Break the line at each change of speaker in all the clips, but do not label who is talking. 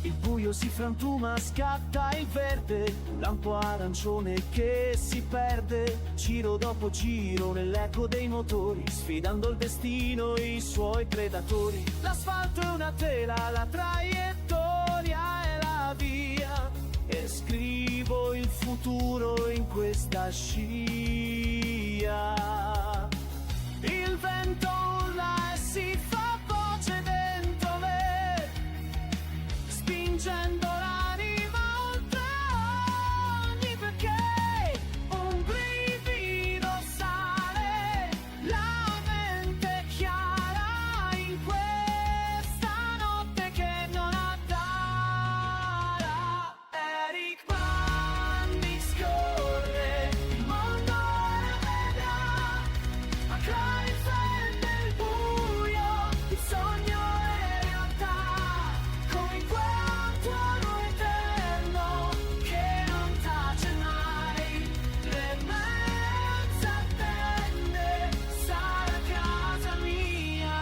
Il buio si frantuma, scatta il verde, un lampo arancione che si perde, giro dopo giro nell'eco dei motori, sfidando il destino e i suoi predatori. L'asfalto è una tela, la traiettoria è la via, e scrivo il futuro in questa scia. Il vento urla e si fa voce dentro me, spingendo l'anima oltre ogni perché. Un brivido sale, la mente è chiara in questa notte che non ha tara. Eric Bana scorre, il mondo ora vedrà, ma riflette il buio, il sogno è realtà, come in quel tuono eterno che non tace mai. Le mezze attende, sarà casa mia.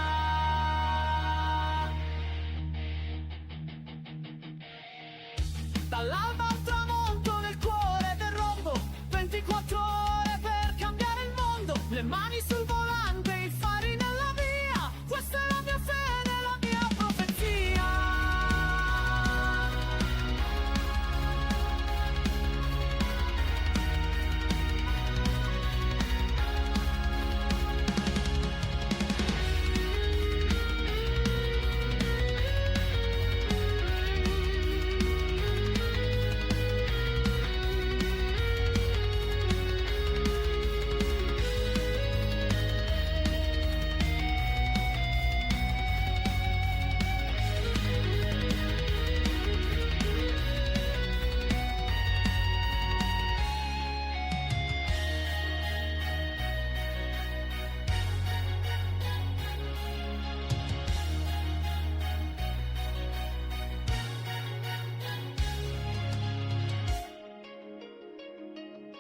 Dall'alba al tramonto nel cuore del rombo, 24 ore per cambiare il mondo. Le mani sul volante, i fari nella via, questa è la mia fede, la mia profezia.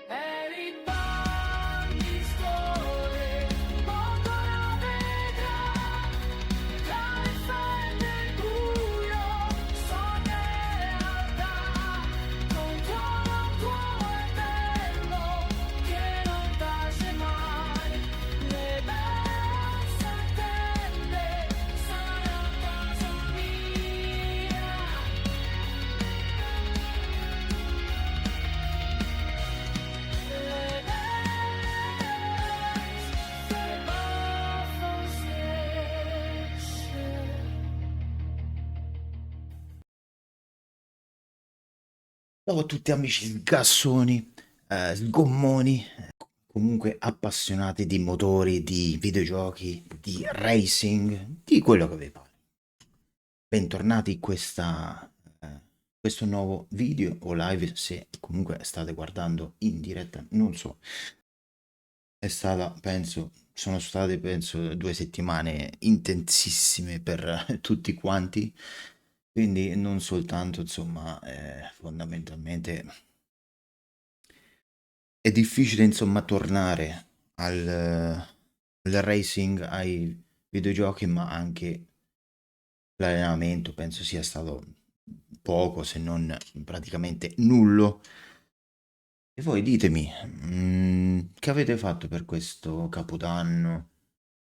Eric Bana scorre, il mondo la vedrà, tra le fende e il buio, sogno e realtà, con un tuono eterno che non tace mai. Le belle attende, sarà casa mia.
Ciao a tutti amici sgassoni, sgommoni, comunque appassionati di motori, di videogiochi, di racing, di quello che vi pare. Bentornati in questo nuovo video o live, se comunque state guardando in diretta, non so. Sono state penso 2 settimane intensissime per tutti quanti. Quindi non soltanto, insomma, fondamentalmente è difficile, insomma, tornare al racing, ai videogiochi, ma anche l'allenamento penso sia stato poco, se non praticamente nullo. E voi ditemi, che avete fatto per questo Capodanno,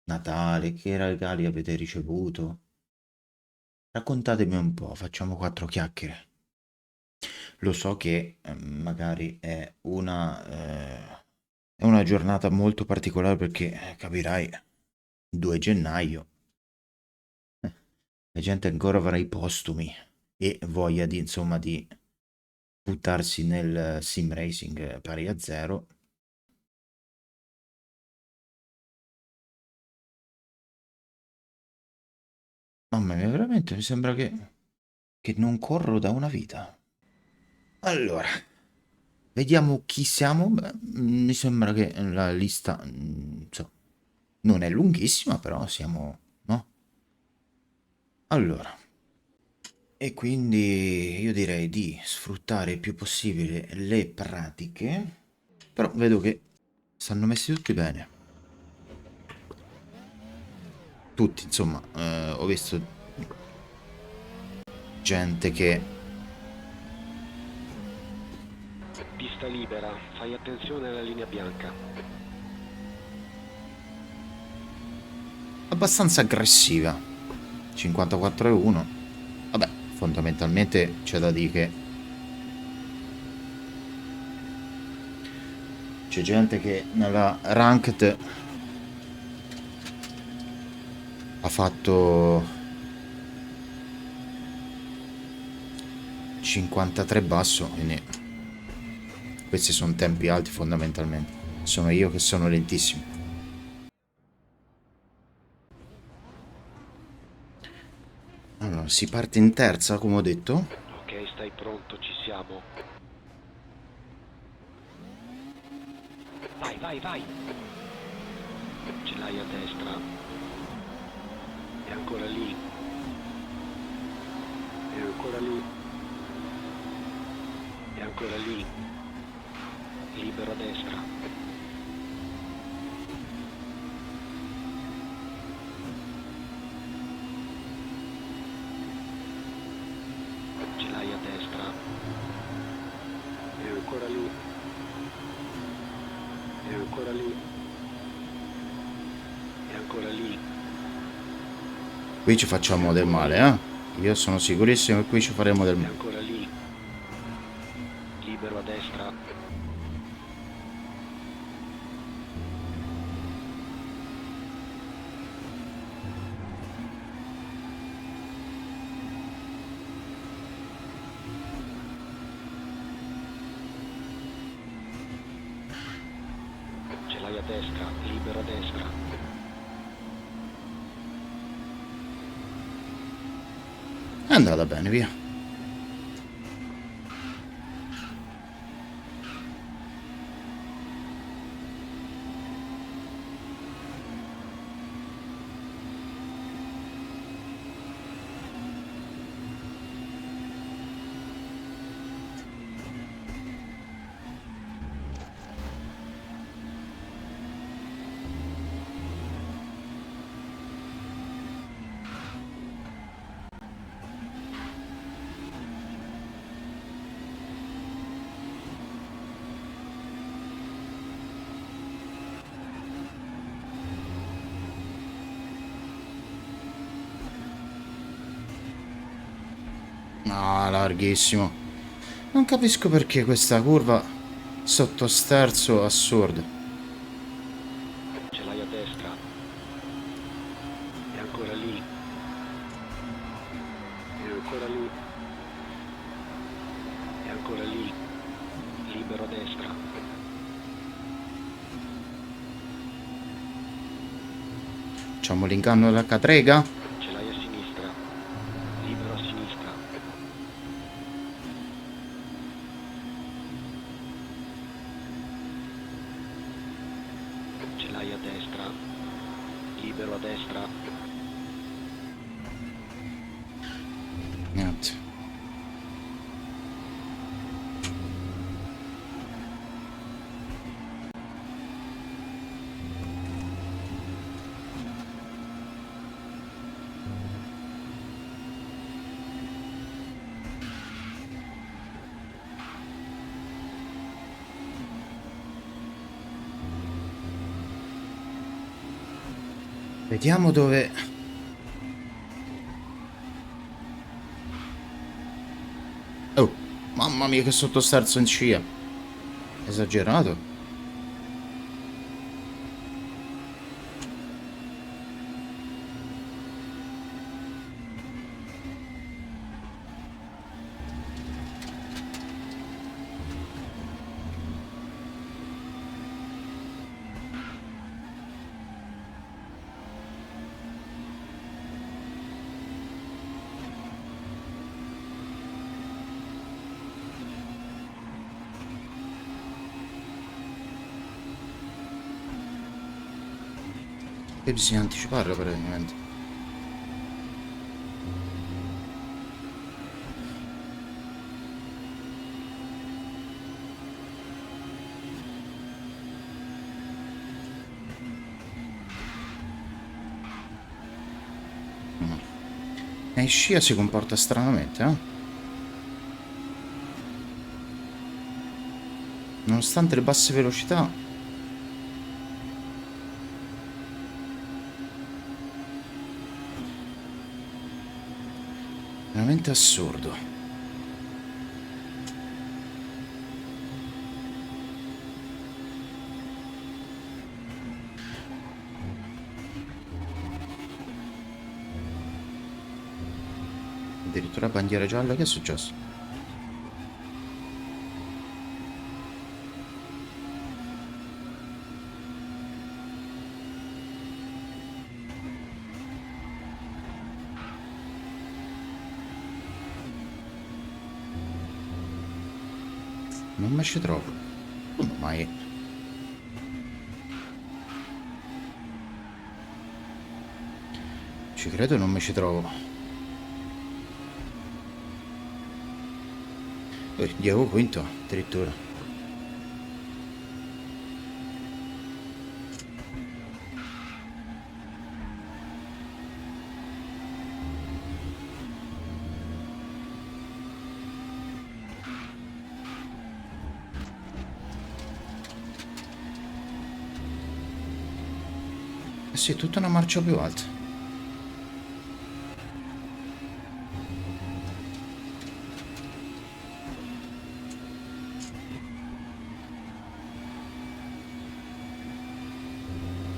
Natale, che regali avete ricevuto? Raccontatemi un po', facciamo 4 chiacchiere. Lo so che magari è una giornata molto particolare perché capirai, 2 gennaio, la gente ancora avrà i postumi e voglia di, insomma, di buttarsi nel sim racing pari a zero. Mamma mia, veramente mi sembra che non corro da una vita. Allora, vediamo chi siamo. Beh, mi sembra che la lista, insomma, non è lunghissima, però siamo, no? Allora, e quindi io direi di sfruttare il più possibile le pratiche, però vedo che stanno messi tutti bene. Tutti, insomma, ho visto gente che...
Pista libera, fai attenzione alla linea bianca.
abbastanza aggressiva. 54,1. Vabbè, fondamentalmente c'è da dire che c'è gente che nella ranked ha fatto 53 basso, quindi questi sono tempi alti fondamentalmente. Sono io che sono lentissimo. Allora, si parte in terza, come ho detto.
Ok, stai pronto, ci siamo. Vai, vai, vai. Ce l'hai a destra. E ancora lì. E ancora lì. E ancora lì. Libero a destra. Ce l'hai a destra. E ancora lì. E ancora lì. E ancora lì.
Qui ci facciamo del male, eh? Io sono sicurissimo che qui ci faremo del
E
male.
ancora lì. Libero a destra. Ce l'hai a destra, libero a destra.
È andata bene, via. No, larghissimo. Non capisco perché questa curva sotto sterzo assurdo.
Ce l'hai a destra. E ancora lì. E ancora lì. E ancora lì. Libero a destra.
Facciamo l'inganno della catrega?
Ce l'hai a sinistra. Libero a sinistra. Ce l'hai a destra. Libero a destra.
Niente. Vediamo dove... Oh, mamma mia che sottosterzo in scia. Esagerato. E bisogna anticiparlo praticamente. E in scia si comporta stranamente, eh? Nonostante le basse velocità. Veramente assurdo. Addirittura bandiera gialla, che è successo? Non mi ci trovo. Come mai? Ci credo, non mi ci trovo. Diego quinto, addirittura. Eh sì, tutta una marcia più alta.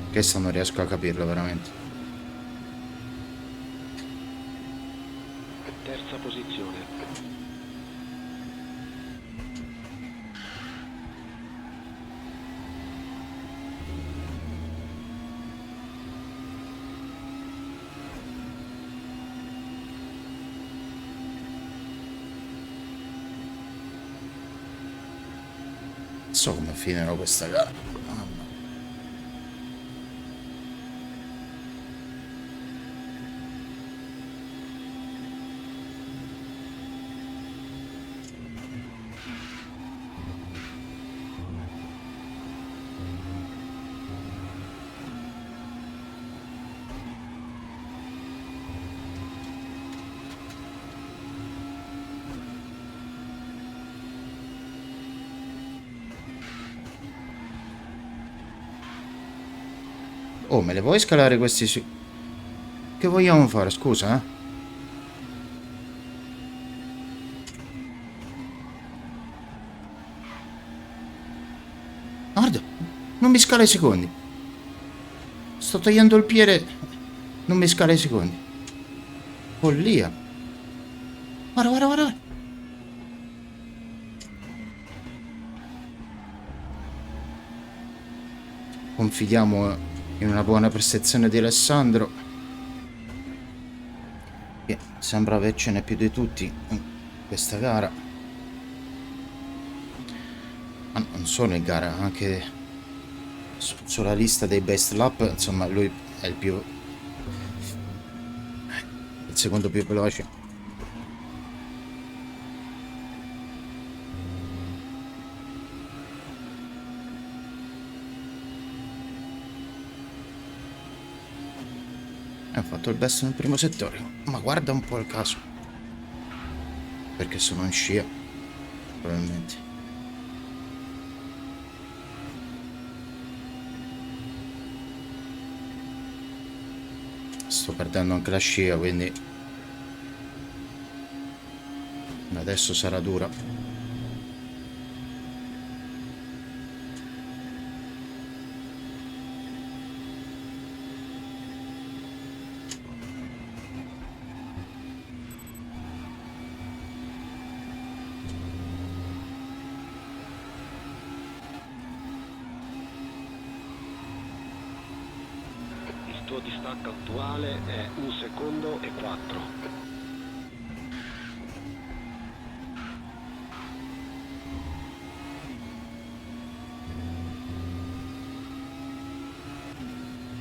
Questa non riesco a capirlo veramente.
Terza posizione.
Non so come finirò questa gara. Mamma. Oh, me le vuoi scalare questi su... Che vogliamo fare, scusa, eh? Guarda, non mi scala i secondi. Sto togliendo il piede. Non mi scala i secondi. Follia. Guarda, guarda, guarda. Confidiamo in una buona prestazione di Alessandro, che sembra avercene più di tutti in questa gara. Ma non solo in gara, anche sulla lista dei best lap, insomma, lui è il secondo più veloce. Ha fatto il best nel primo settore, ma guarda un po' il caso. Perché sono in scia, probabilmente. Sto perdendo anche la scia, quindi adesso sarà dura.
Il tuo distacco attuale è 1 secondo e 4.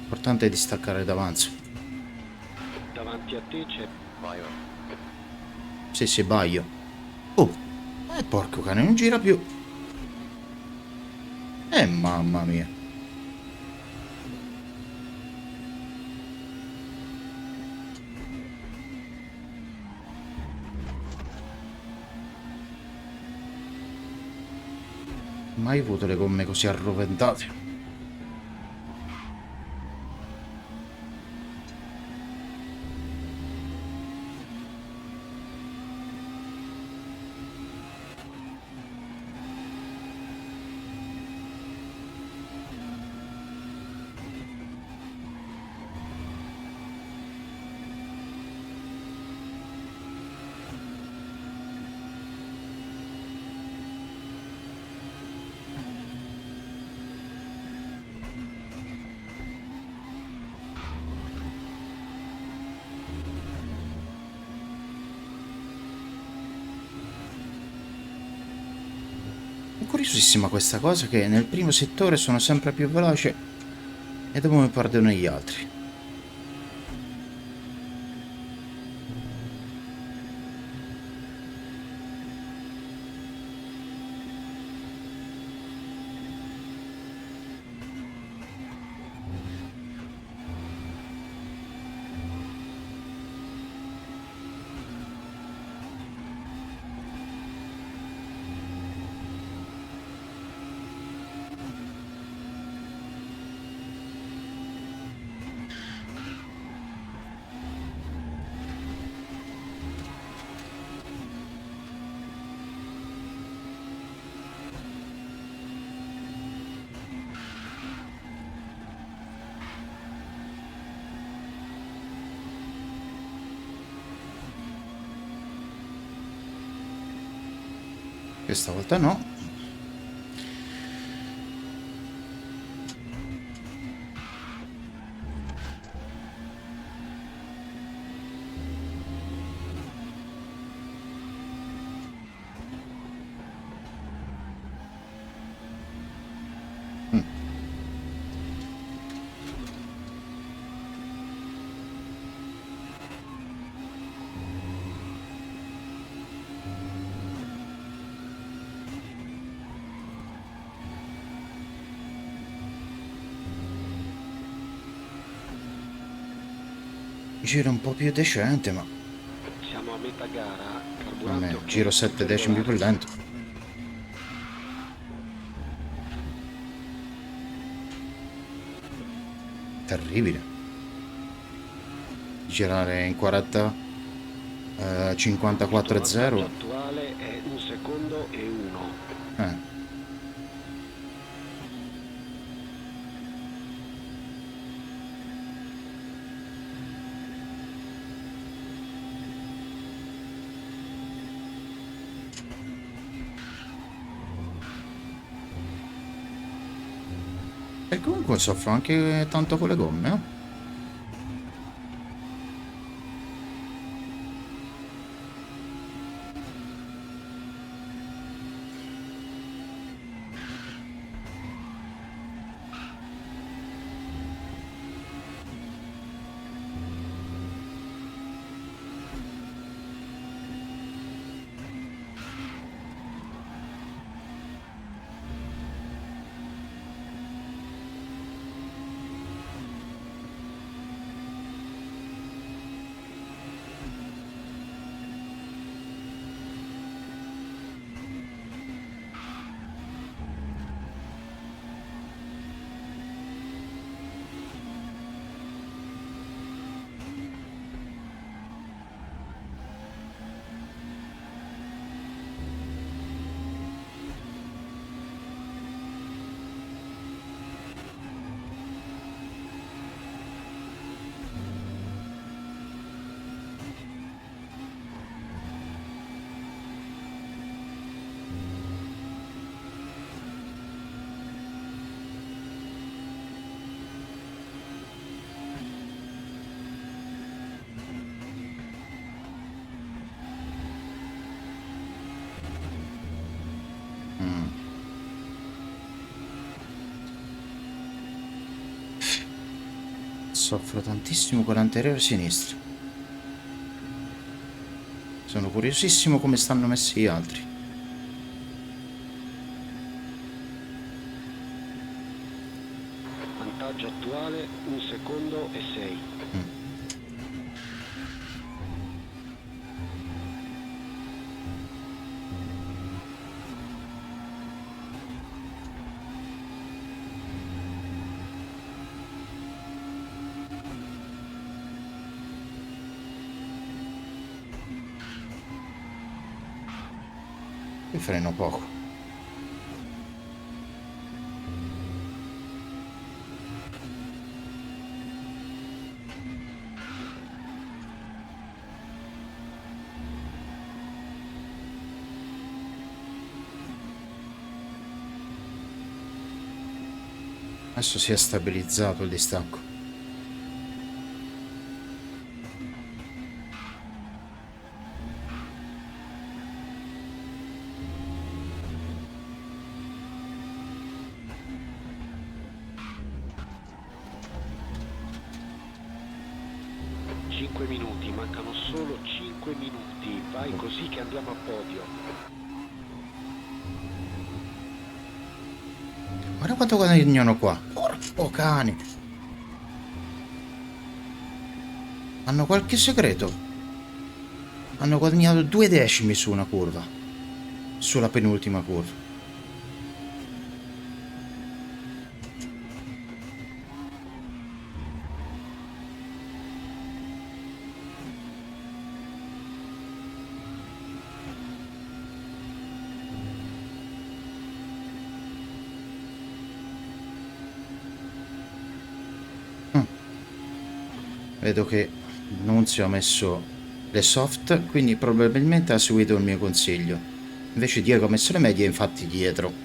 L'importante è distaccare d'avanzo.
Davanti a te c'è Baio.
Sì, Baio. Oh, porco cane, non gira più. Mamma mia. Mai avuto le gomme così arroventate. È curiosissima questa cosa che nel primo settore sono sempre più veloce e dopo mi perdono gli altri. Questa volta no. Mm. Giro un po' più decente, ma
Siamo a metà gara,
a
carburante
me
ok,
giro 7 decimi più
regolare.
lento. Terribile. Girare in 40,
Il
54 e
vantaggio
0.
attuale è 1 secondo e 1.
Eh. E comunque soffro anche tanto con le gomme, eh? Mm. Soffro tantissimo con l'anteriore sinistro. Sono curiosissimo come stanno messi gli altri.
Vantaggio attuale 1 secondo e 6.
Mm. Io freno poco. Adesso si è stabilizzato il distacco.
Minuti, mancano solo 5 minuti. Vai così che andiamo a podio.
Guarda quanto guadagnano qua. Porco cane. Hanno qualche segreto. Hanno guadagnato 2 decimi su una curva. Sulla penultima curva. Vedo che Nunzio ha messo le soft, quindi probabilmente ha seguito il mio consiglio. Invece Diego ha messo le medie, infatti dietro.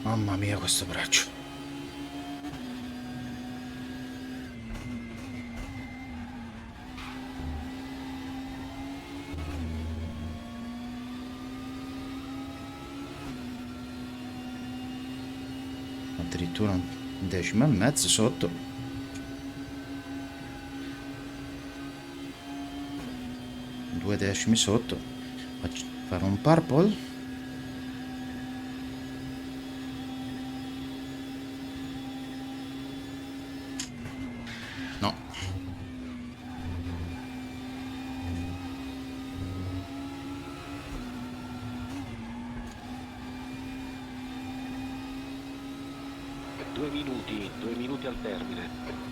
Mamma mia, questo braccio. Addirittura un decimo e mezzo sotto. 2 decimi sotto. Faccio fare un purple. No.
Due minuti al termine.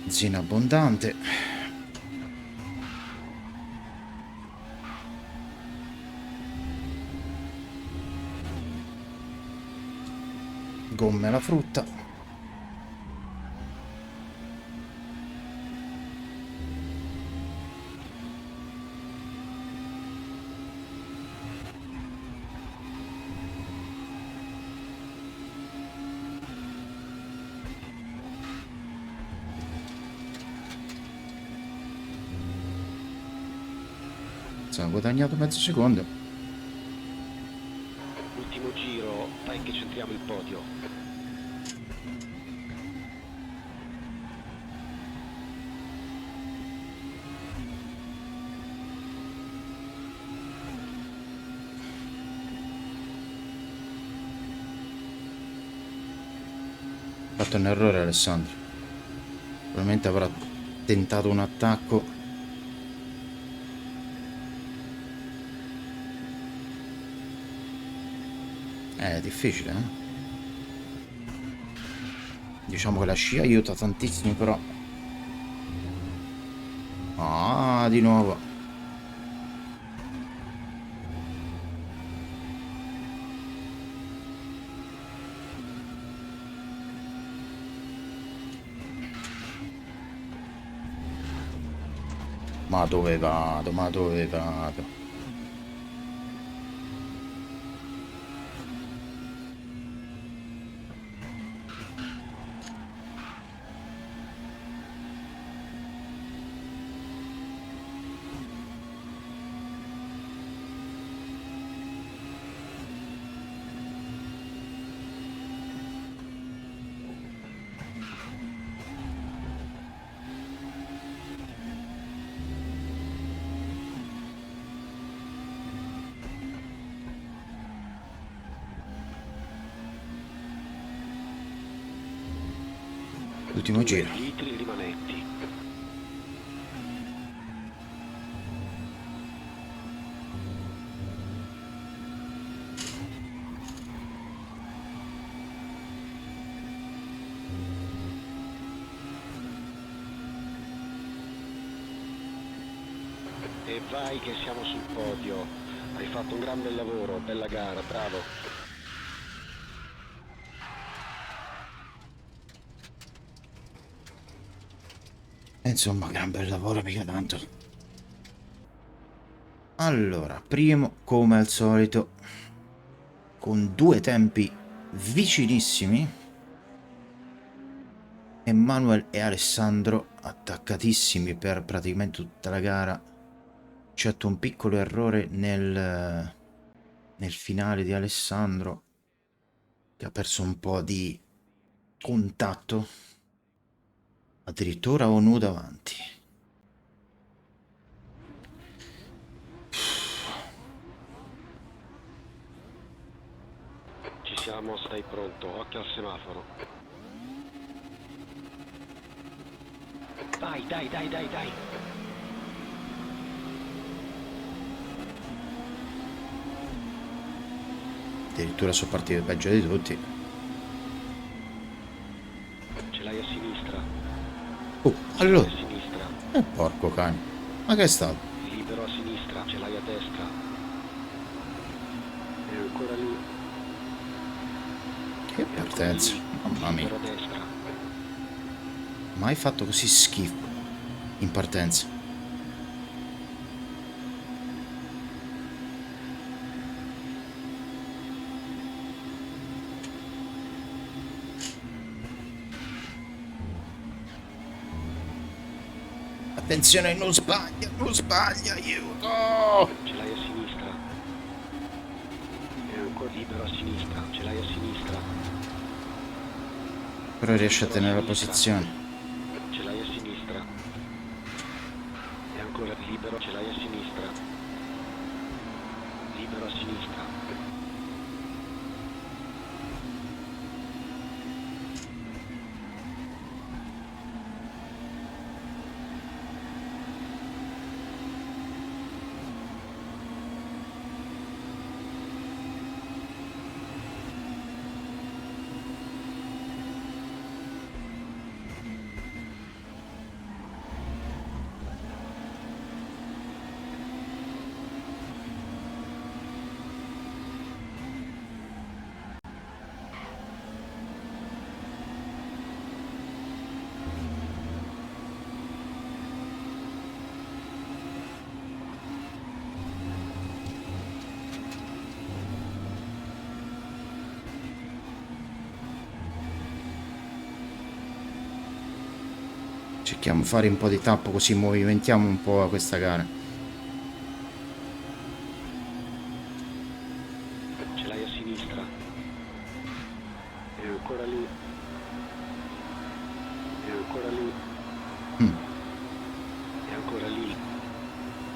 Benzina abbondante. Gomme alla frutta. Ho guadagnato mezzo secondo.
Ultimo giro, dai che centriamo il podio.
fatto un errore Alessandro. Probabilmente avrà tentato un attacco. È difficile, eh? Diciamo che la scia aiuta tantissimo, però. Ah, di nuovo. Ma dove vado? Ma dove vado? Ultimo
2
giro.
litri rimanenti. E vai che siamo sul podio. Hai fatto un gran bel lavoro, bella gara, bravo.
Insomma, gran bel lavoro, mica tanto. Allora, primo come al solito, con 2 tempi vicinissimi. Emmanuel e Alessandro attaccatissimi per praticamente tutta la gara. Eccetto un piccolo errore nel finale di Alessandro, che ha perso un po' di contatto. Addirittura ONU davanti.
Ci siamo, stai pronto, occhio al semaforo. Vai, dai, dai, dai, dai.
Addirittura sono partiti peggio di tutti.
Ce l'hai a sinistra.
Allora.
A sinistra.
Porco cane. Ma che è stato?
Libero a sinistra, ce l'hai a destra. E ancora lì.
Che partenza. Mamma mia.
Libero a destra.
Mai fatto così schifo in partenza. Attenzione, non sbaglia, aiuto!
Ce l'hai a sinistra. E ancora libero a sinistra, ce l'hai a sinistra.
Però riesce a tenere la posizione.
Ce l'hai a sinistra. E ancora libero, ce l'hai a sinistra. Libero a sinistra.
Cerchiamo di fare un po' di tappo così movimentiamo un po' questa gara.
Ce l'hai a sinistra. E ancora lì. E ancora lì. E ancora lì.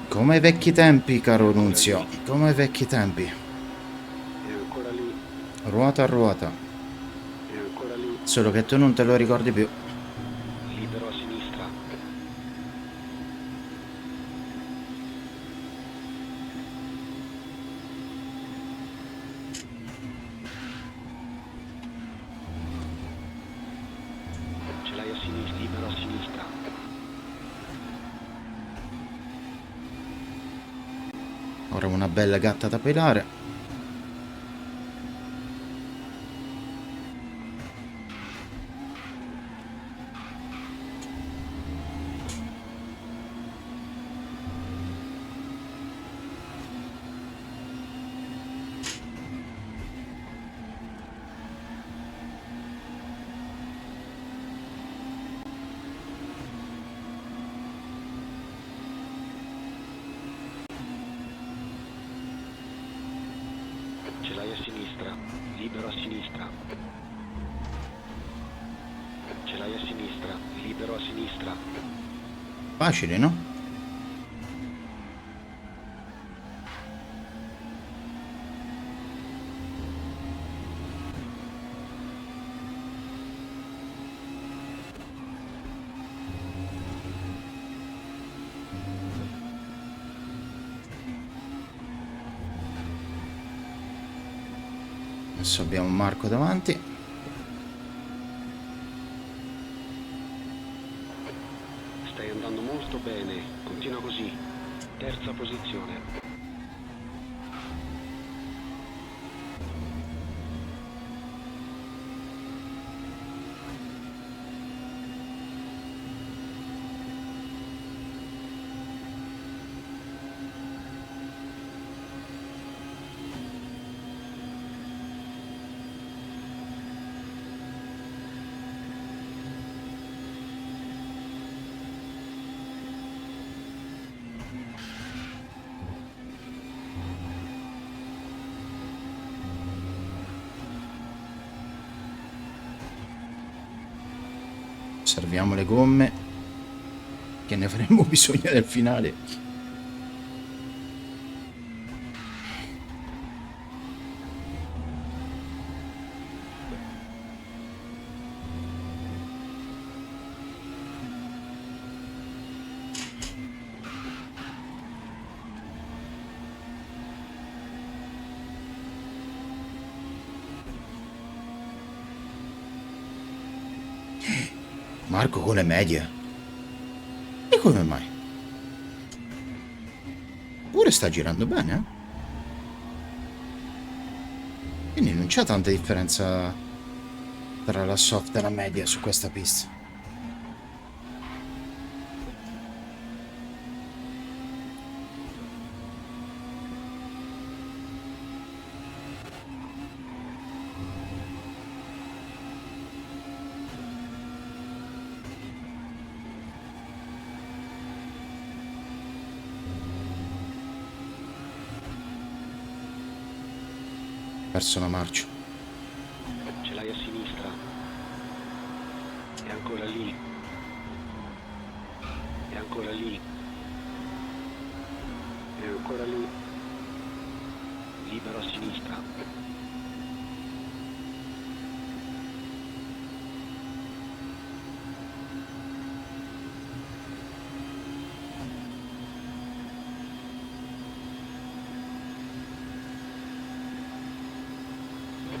Come ai vecchi tempi, caro Nunzio. Come ai vecchi tempi.
E ancora lì.
Ruota a ruota.
E ancora lì.
Solo che tu non te lo ricordi più.
Libero a sinistra. Ce l'hai a sinistra, libero a sinistra.
Ora una bella gatta da pelare.
Ce l'hai a sinistra, libero a sinistra. Ce l'hai a sinistra, libero a sinistra.
Facile, no? Adesso abbiamo Marco davanti.
Stai andando molto bene, continua così. Terza posizione.
Osserviamo le gomme, che ne avremo bisogno nel finale. Marco con le medie. E come mai? Pure sta girando bene, eh? Quindi non c'è tanta differenza tra la soft e la media su questa pista. Perso la marcia.
Ce l'hai a sinistra. E ancora lì. E ancora lì. E ancora lì. Libero a sinistra.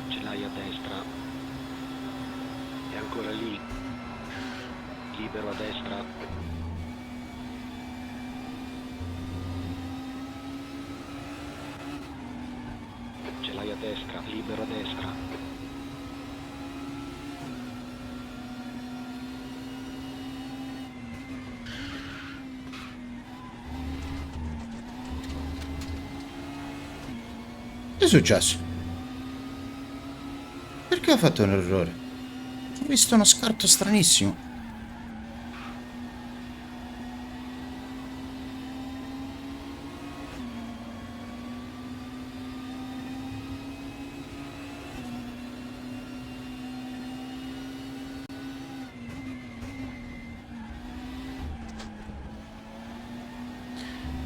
Ce l'hai a destra. E ancora lì. Libero a destra. Ce l'hai a destra, libero a destra.
Che è successo? Perché ho fatto un errore? Ho visto uno scarto stranissimo.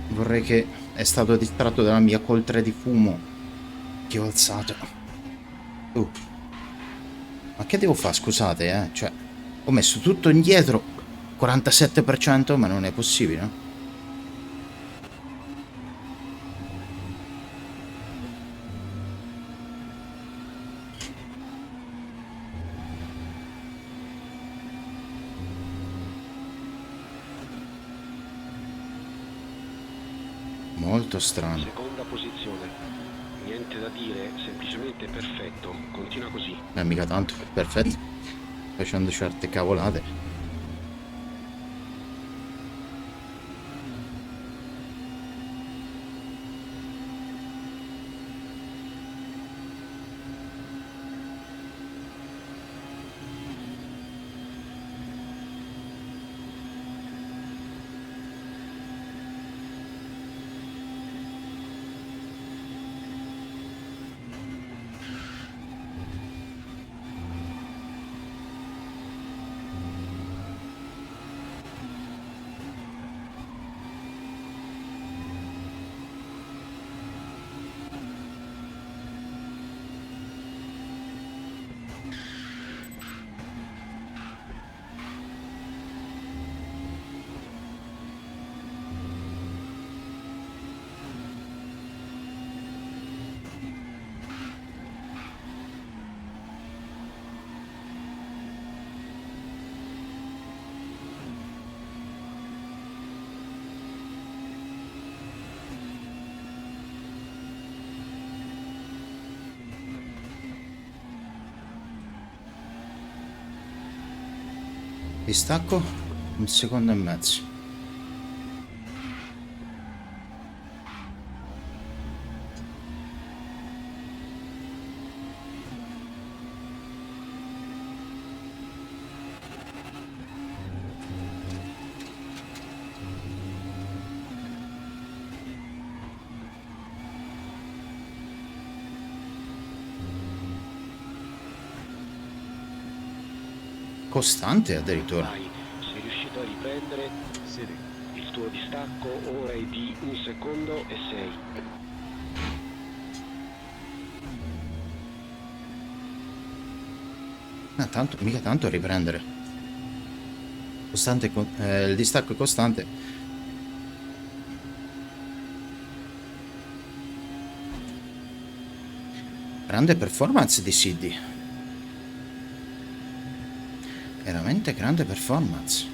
Vorrei che è stato distratto dalla mia coltre di fumo che ho alzato. Ma che devo fare, scusate, Cioè, ho messo tutto indietro, 47%, ma non è possibile, no? Molto strano.
Seconda posizione. Niente da dire, semplicemente perfetto. Continua così.
Mica tanto, perfetto. Facendo certe cavolate. Distacco 1,5 secondi. Costante addirittura.
Vai, sei riuscito a riprendere. Il tuo distacco ora è di 1 secondo e 6.
Tanto, mica tanto a riprendere. Costante, il distacco è costante. Grande performance di Siddi. Veramente grande performance.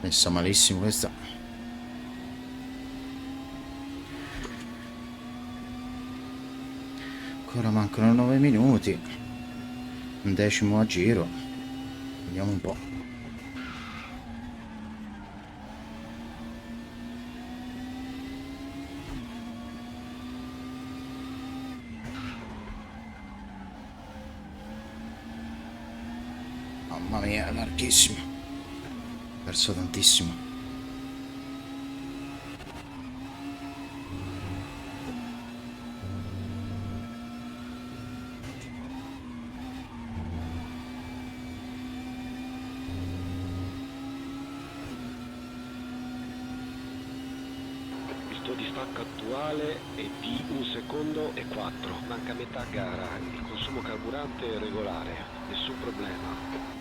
Messa malissimo questa. Ancora mancano 9 minuti. Un decimo a giro. Vediamo un po'. Mamma mia, è larghissimo. Ho perso tantissimo.
Il tuo distacco attuale è di 1 secondo e 4. Manca metà gara. Il consumo carburante è regolare. Nessun problema.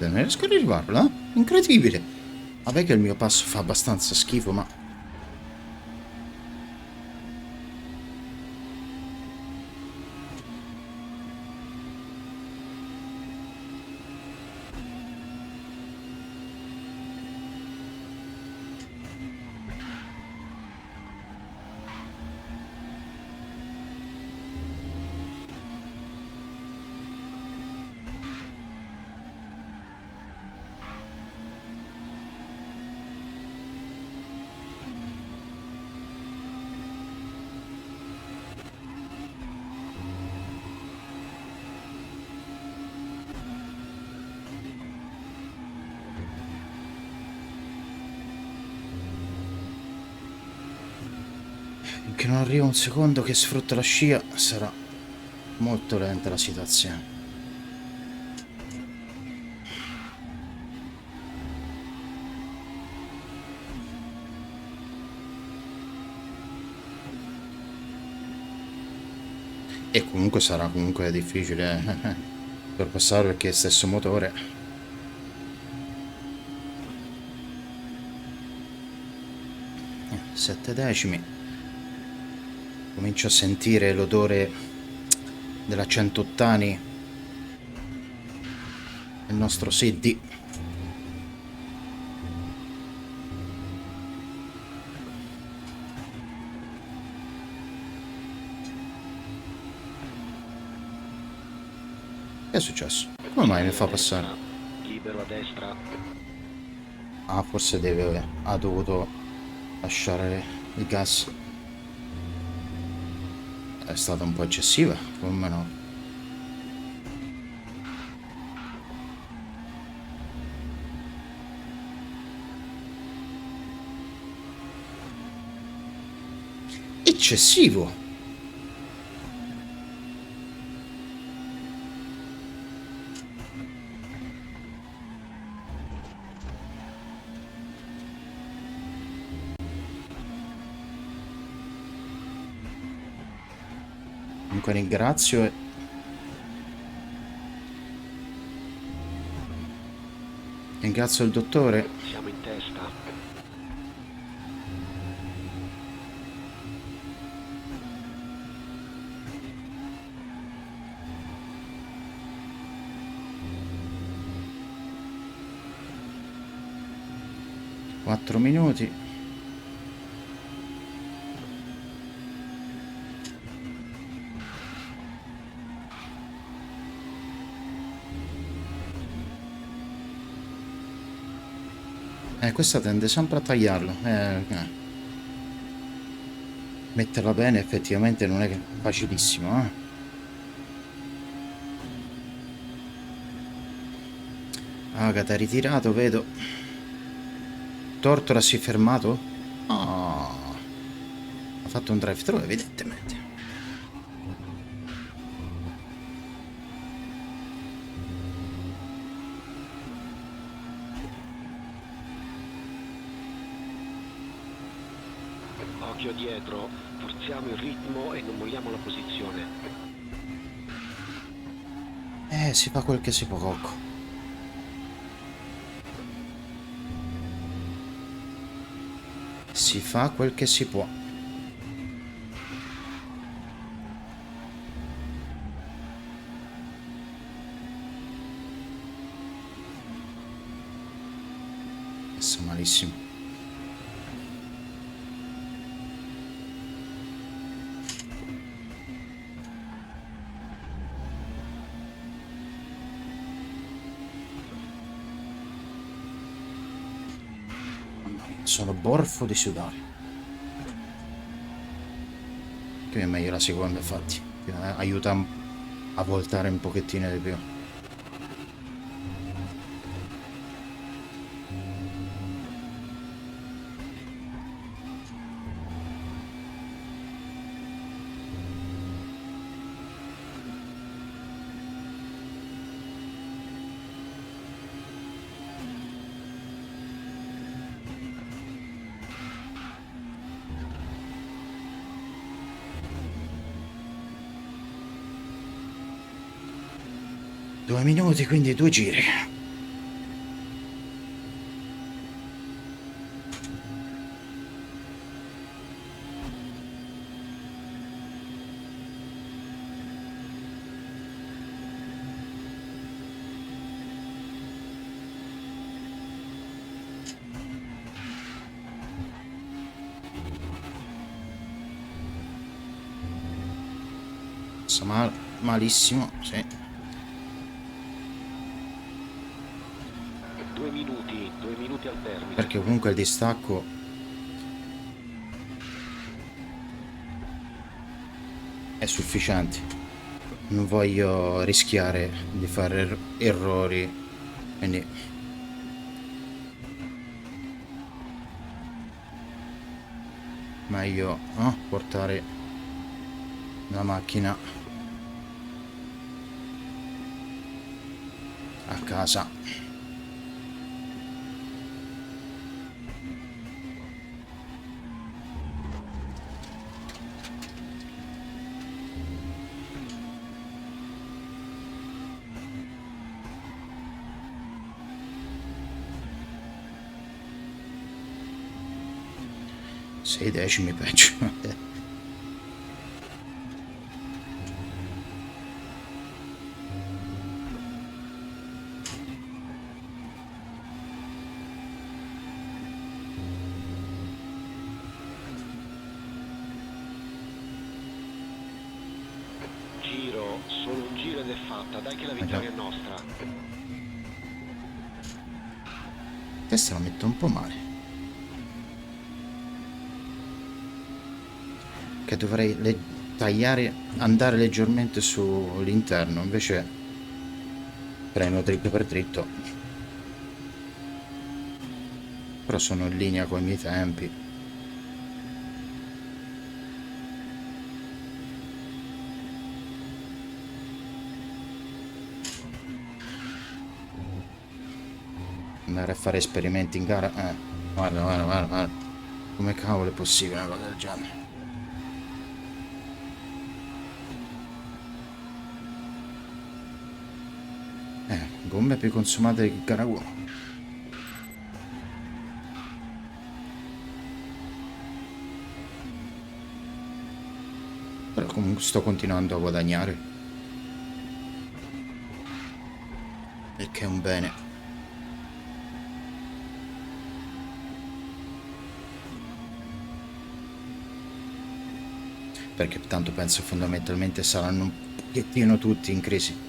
Non riesco a arrivarlo, eh? Incredibile. Vabbè che il mio passo fa abbastanza schifo, ma... Finché non arriva un secondo che sfrutta la scia, sarà molto lenta la situazione. E comunque sarà comunque difficile per passare perché è stesso motore. 7 decimi. Comincio a sentire l'odore della 180 il nostro Siddi. Che è successo? Come mai mi fa passare?
Libero a destra.
Ah, forse ha dovuto lasciare il gas. È stata un po' eccessiva, come no? Eccessivo! Comunque ringrazio il dottore.
Siamo in testa.
Quattro minuti. Questa tende sempre a tagliarlo. Metterla bene effettivamente non è facilissimo, eh. Agata ritirato, vedo. Tortora si è fermato? Ah, ha fatto un drive-thru evidentemente.
Occhio dietro, forziamo il ritmo e non molliamo la posizione.
Si fa quel che si può, Cocco. Si fa quel che si può. Messo malissimo. Sono borfo di sudore. Che è meglio la seconda, infatti. Che aiuta a voltare un pochettino di più. Due minuti, quindi 2 giri. passa malissimo, sì.
2 minuti al termine.
Perché comunque il distacco è sufficiente. Non voglio rischiare di fare errori, quindi meglio portare la macchina a casa. Sei decimi peggio.
'Giro, solo un giro ed è fatta, dai che la vittoria è nostra.
Questa la metto un po' male. Che dovrei tagliare, andare leggermente sull'interno, invece prendo dritto per dritto. Però sono in linea con i miei tempi. Andare a fare esperimenti in gara. Guarda. Come cavolo è possibile una cosa del genere? Gomme più consumate che gara 1. Però comunque sto continuando a guadagnare. Il che è un bene. Perché tanto penso fondamentalmente saranno un pochettino tutti in crisi.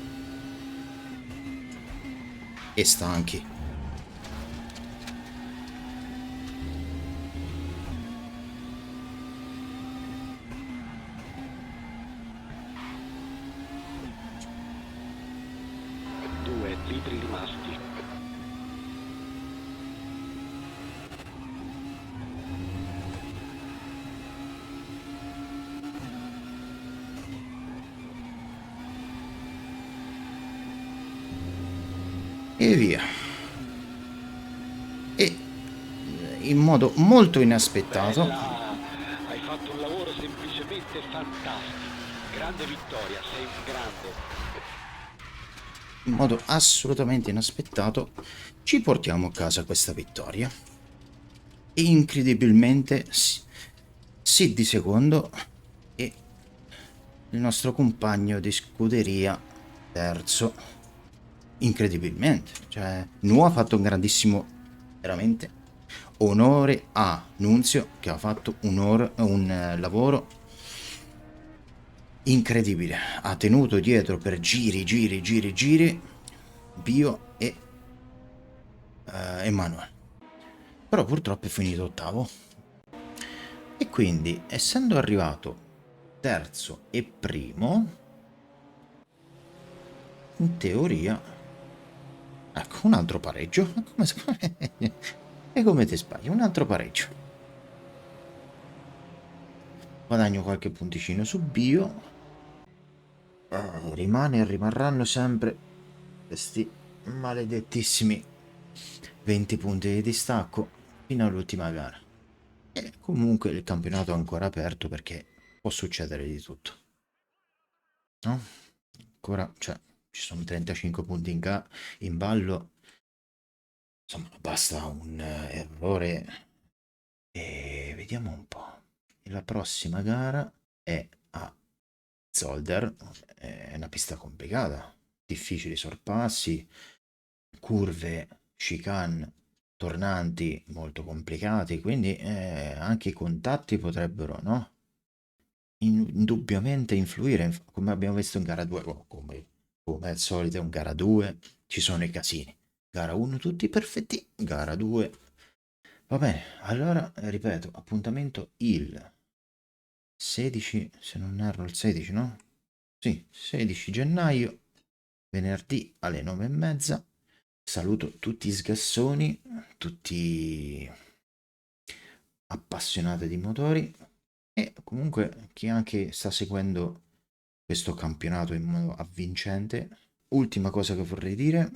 E stanchi.
Due litri rimasti.
E via. E in modo molto inaspettato.
Bella! Hai fatto un lavoro semplicemente fantastico. Grande vittoria, sei un grande.
In modo assolutamente inaspettato ci portiamo a casa questa vittoria. E incredibilmente sì di secondo e il nostro compagno di scuderia terzo. Incredibilmente, cioè Nu ha fatto un grandissimo, veramente onore a Nunzio, che ha fatto un lavoro incredibile. Ha tenuto dietro per giri Bio e Emanuele, però purtroppo è finito ottavo. E quindi, essendo arrivato terzo e primo, in teoria, ecco, un altro pareggio. E come ti sbagli? Un altro pareggio. Guadagno qualche punticino su Bio. Rimarranno sempre questi maledettissimi 20 punti di distacco fino all'ultima gara. E comunque il campionato è ancora aperto perché può succedere di tutto. No? Ancora, cioè, ci sono 35 punti in ballo. Insomma, basta un errore e vediamo un po'. La prossima gara è a Zolder, è una pista complicata, difficili sorpassi, curve, chicane, tornanti molto complicati, quindi anche i contatti potrebbero, no? indubbiamente influire, come abbiamo visto in gara 2, come al solito in gara 2 ci sono i casini. Gara 1 tutti perfetti, gara 2. Va bene, allora ripeto, appuntamento il 16, se non erro il 16, no? Sì, 16 gennaio, venerdì alle 9:30. Saluto tutti i sgassoni, tutti appassionati di motori e comunque chi anche sta seguendo questo campionato in modo avvincente. Ultima cosa che vorrei dire,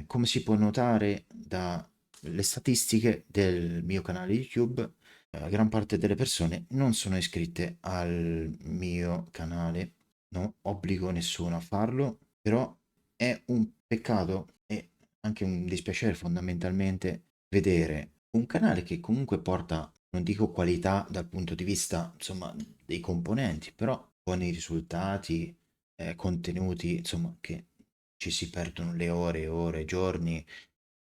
come si può notare dalle statistiche del mio canale YouTube, gran parte delle persone non sono iscritte al mio canale, non obbligo nessuno a farlo, però è un peccato e anche un dispiacere fondamentalmente vedere un canale che comunque porta, non dico qualità dal punto di vista, insomma, dei componenti, però buoni risultati, contenuti, insomma, che ci si perdono le ore e ore, giorni,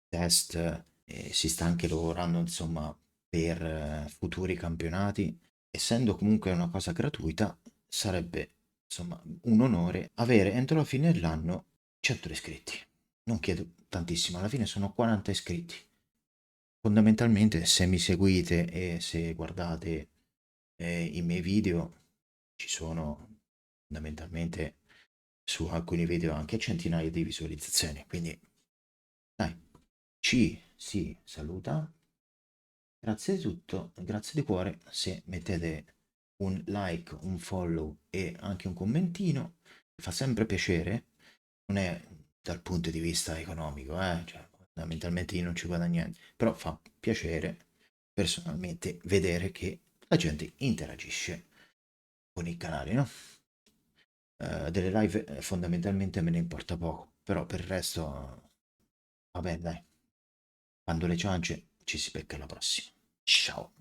test, si sta anche lavorando, insomma, per futuri campionati. Essendo comunque una cosa gratuita, sarebbe, insomma, un onore avere entro la fine dell'anno 100 iscritti. Non chiedo tantissimo, alla fine sono 40 iscritti. Fondamentalmente, se mi seguite e se guardate i miei video, ci sono fondamentalmente su alcuni video anche centinaia di visualizzazioni. Quindi, dai, ci si saluta. Grazie di tutto, grazie di cuore se mettete un like, un follow e anche un commentino. Fa sempre piacere, non è dal punto di vista economico, cioè, fondamentalmente io non ci guadagno niente, però fa piacere personalmente vedere che la gente interagisce con i canali, no? Delle live fondamentalmente me ne importa poco, però per il resto, va bene, dai. Quando le ciance ci si becca alla prossima. Ciao.